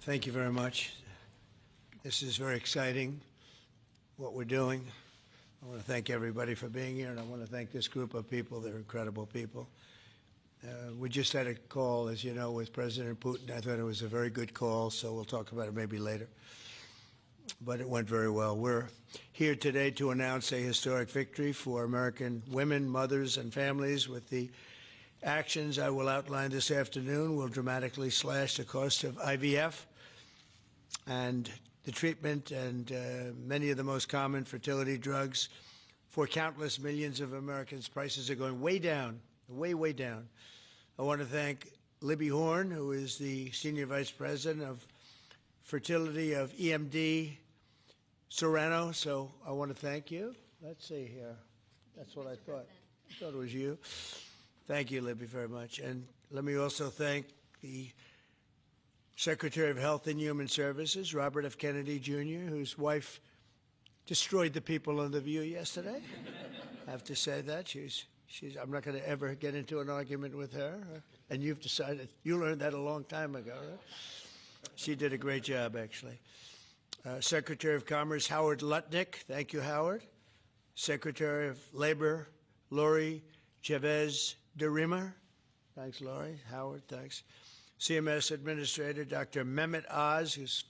Thank you very much. This is very exciting, what we're doing. I want to thank everybody for being here, and I want to thank this group of people. They're incredible people. We just had a call, as you know, with President Putin. I thought it was a very good call, so we'll talk about it maybe later. But it went very well. We're here today to announce a historic victory for American women, mothers, and families. With the actions I will outline this afternoon will dramatically slash the cost of IVF and the treatment and many of the most common fertility drugs for countless millions of Americans. Prices are going way down, way, way down. I want to thank Libby Horn, who is the Senior Vice President of Fertility of EMD Serrano. So I want to thank you. Let's see here. That's what I thought. I thought it was you. Thank you, Libby, very much. And let me also thank the Secretary of Health and Human Services, Robert F. Kennedy, Jr., whose wife destroyed the people on The View yesterday. I have to say that. I'm not going to ever get into an argument with her. And you've decided, you learned that a long time ago, right? She did a great job, actually. Secretary of Commerce, Howard Lutnick. Thank you, Howard. Secretary of Labor, Lori Chavez de Rima. Thanks, Lori. Howard, thanks. CMS Administrator, Dr. Mehmet Oz, who's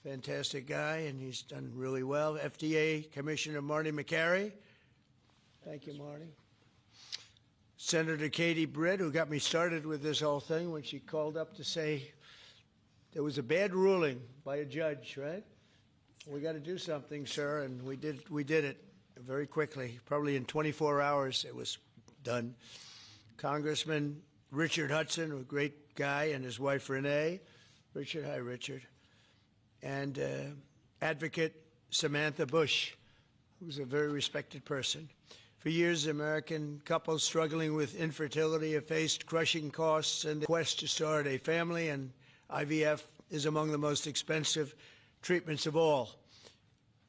a fantastic guy, and he's done really well. FDA Commissioner Marty McCary. Thank you, Marty. Senator Katie Britt, who got me started with this whole thing when she called up to say there was a bad ruling by a judge, right? We got to do something, sir, and we did it very quickly. Probably in 24 hours it was done. Congressman Richard Hudson, a great guy, and his wife Renee. Richard, hi, Richard. And Advocate Samantha Bush, who's a very respected person. For years, American couples struggling with infertility have faced crushing costs in the quest to start a family, and IVF is among the most expensive treatments of all.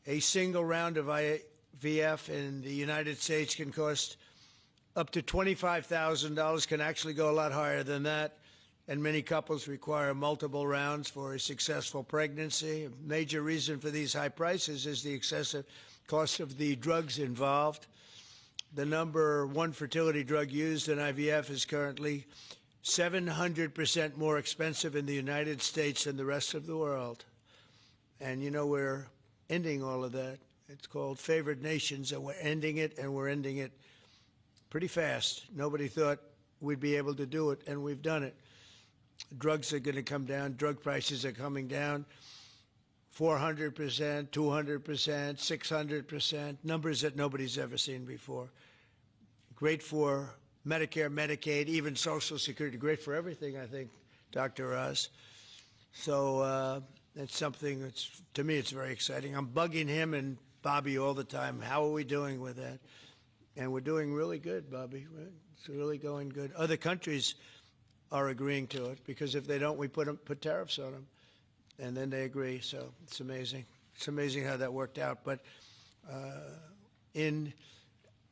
A single round of IVF in the United States can cost up to $25,000, can actually go a lot higher than that, and many couples require multiple rounds for a successful pregnancy. A major reason for these high prices is the excessive cost of the drugs involved. The number one fertility drug used in IVF is currently 700% more expensive in the United States than the rest of the world. And you know, we're ending all of that. It's called favored nations, and we're ending it, and we're ending it pretty fast. Nobody thought we'd be able to do it, and we've done it. Drugs are going to come down. Drug prices are coming down 400%, 200%, 600%, numbers that nobody's ever seen before. Great for Medicare, Medicaid, even Social Security. Great for everything, I think, Dr. Oz. So it's something that's, to me, it's very exciting. I'm bugging him and Bobby all the time. How are we doing with that? And we're doing really good, Bobby. It's really going good. Other countries are agreeing to it, because if they don't, we put tariffs on them, and then they agree. So it's amazing. It's amazing how that worked out. But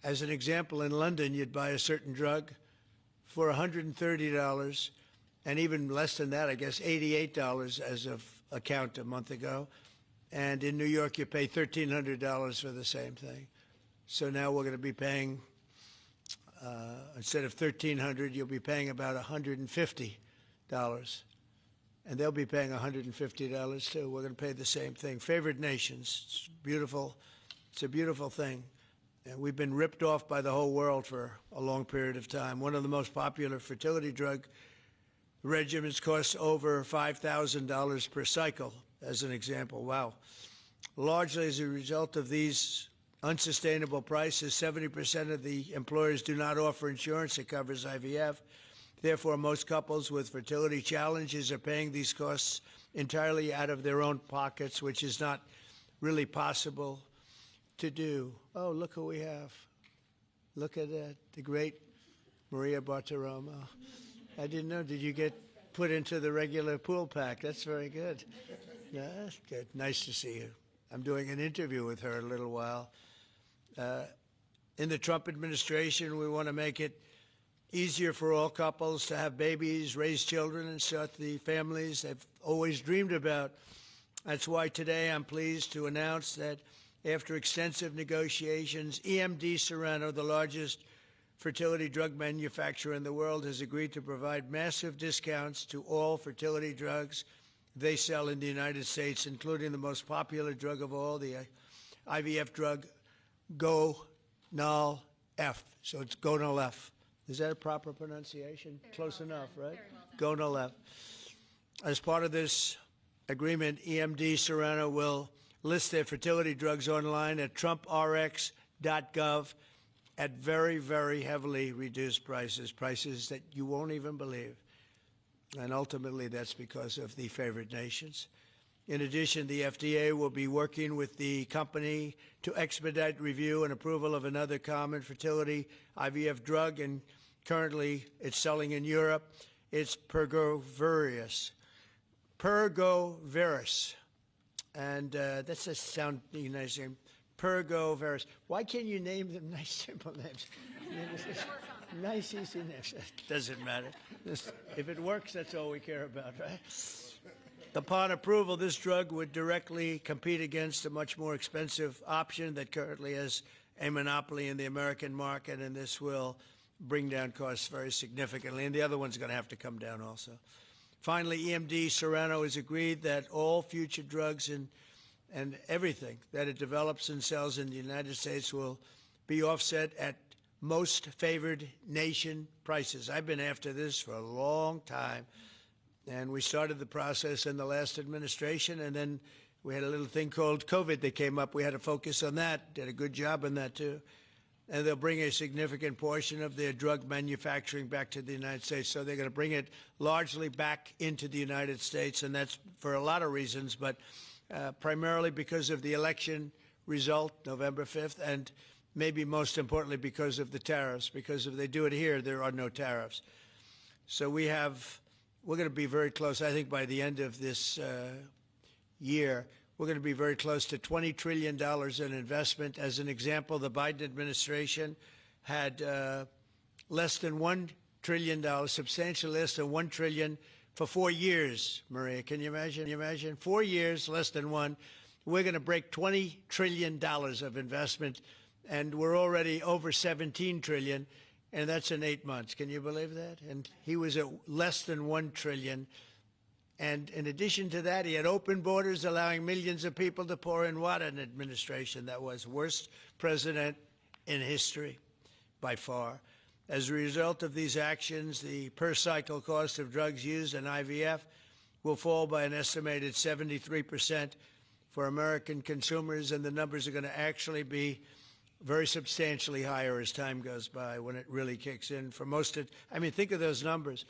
as an example, in London, you'd buy a certain drug for $130, and even less than that, I guess, $88 as of a count a month ago. And in New York, you pay $1,300 for the same thing. So now we're going to be paying, instead of $1,300, you'll be paying about $150. And they'll be paying $150 too. We're going to pay the same thing. Favored nations. It's beautiful. It's a beautiful thing. And we've been ripped off by the whole world for a long period of time. One of the most popular fertility drug regimens costs over $5,000 per cycle, as an example. Wow. Largely as a result of these unsustainable prices, 70% of the employers do not offer insurance that covers IVF. Therefore, most couples with fertility challenges are paying these costs entirely out of their own pockets, which is not really possible to do. Oh, look who we have. Look at that, the great Maria Bartiromo. I didn't know. Did you get put into the regular pool pack? That's very good. Yeah, that's good. Nice to see you. I'm doing an interview with her in a little while. In the Trump administration, we want to make it easier for all couples to have babies, raise children, and start the families they've always dreamed about. That's why today I'm pleased to announce that after extensive negotiations, EMD Serono, the largest fertility drug manufacturer in the world, has agreed to provide massive discounts to all fertility drugs they sell in the United States, including the most popular drug of all, the IVF drug Gonal-F. So it's Gonal-F. Is that a proper pronunciation? Close enough, right? Gonal-F. As part of this agreement, EMD Serono will list their fertility drugs online at trumprx.gov at very, very heavily reduced prices, prices that you won't even believe. And ultimately, that's because of the favored nations. In addition, the FDA will be working with the company to expedite review and approval of another common fertility IVF drug, and currently it's selling in Europe. It's Pergoveris. And that's a sound nice name. Pergoveris. Why can't you name them nice, simple names? Nice, easy names. Doesn't matter. If it works, that's all we care about, right? Upon approval, this drug would directly compete against a much more expensive option that currently has a monopoly in the American market, and this will bring down costs very significantly. And the other one's going to have to come down also. Finally, EMD Serono has agreed that all future drugs and everything that it develops and sells in the United States will be offset at most favored nation prices. I've been after this for a long time, and we started the process in the last administration, and then we had a little thing called COVID that came up. We had to focus on that, did a good job on that too. And they'll bring a significant portion of their drug manufacturing back to the United States. So they're going to bring it largely back into the United States, and that's for a lot of reasons, but primarily because of the election result, November 5th, and maybe most importantly because of the tariffs, because if they do it here, there are no tariffs. So we're going to be very close, I think by the end of this year, we're going to be very close to $20 trillion in investment. As an example, the Biden administration had less than $1 trillion, substantially less than $1 trillion for 4 years, Maria. Can you imagine? 4 years, less than one. We're going to break $20 trillion of investment, and we're already over $17 trillion, and that's in 8 months. Can you believe that? And he was at less than $1 trillion. And in addition to that, he had open borders, allowing millions of people to pour in. What an administration that was. Worst president in history, by far. As a result of these actions, the per-cycle cost of drugs used in IVF will fall by an estimated 73% for American consumers, and the numbers are going to actually be very substantially higher as time goes by when it really kicks in. For most of, I mean, think of those numbers.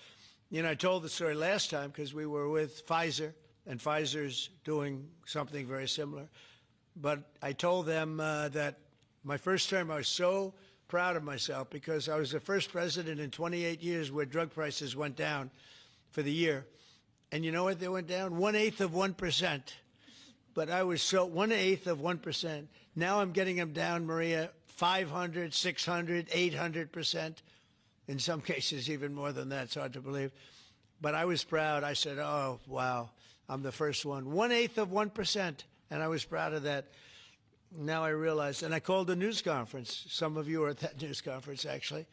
You know, I told the story last time because we were with Pfizer, and Pfizer's doing something very similar. But I told them that my first term, I was so proud of myself because I was the first president in 28 years where drug prices went down for the year. And you know what they went down? 1/8 of 1%. But I was so 1/8 of 1%. Now I'm getting them down, Maria, 500, 600, 800%. In some cases, even more than that. It's hard to believe. But I was proud. I said, oh, wow, I'm the first one. 1/8 of 1%. And I was proud of that. Now I realized, and I called a news conference. Some of you were at that news conference, actually.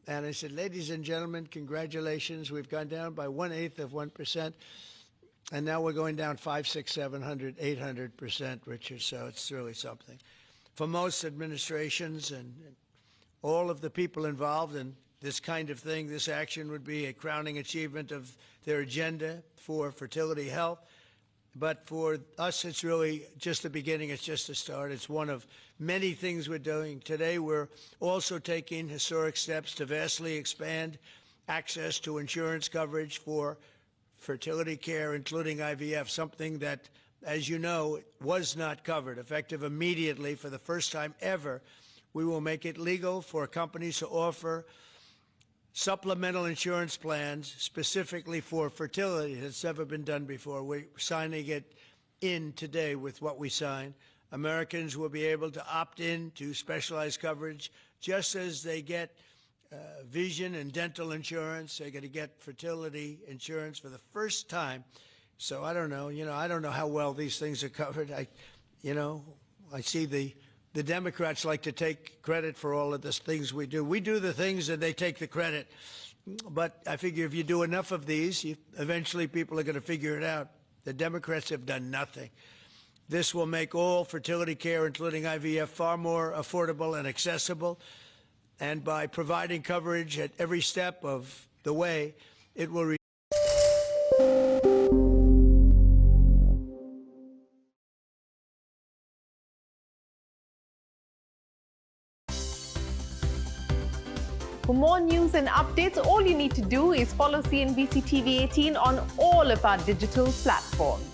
And I said, ladies and gentlemen, congratulations. We've gone down by 1/8 of 1%. And now we're going down 500, 600, 700, 800%, Richard. So it's really something. For most administrations and all of the people involved in this kind of thing, this action would be a crowning achievement of their agenda for fertility health. But for us, it's really just the beginning. It's just the start. It's one of many things we're doing. Today, we're also taking historic steps to vastly expand access to insurance coverage for fertility care, including IVF, something that, as you know, was not covered. Effective immediately, for the first time ever, we will make it legal for companies to offer supplemental insurance plans specifically for fertility. It's never been done before. We're signing it in today with what we sign. Americans will be able to opt in to specialized coverage just as they get vision and dental insurance. They're going to get fertility insurance for the first time. So I don't know. I don't know how well these things are covered. I see the Democrats like to take credit for all of the things we do. We do the things and they take the credit. But I figure if you do enough of these, eventually people are going to figure it out. The Democrats have done nothing. This will make all fertility care, including IVF, far more affordable and accessible. And by providing coverage at every step of the way, it will For more news and updates, all you need to do is follow CNBC TV 18 on all of our digital platforms.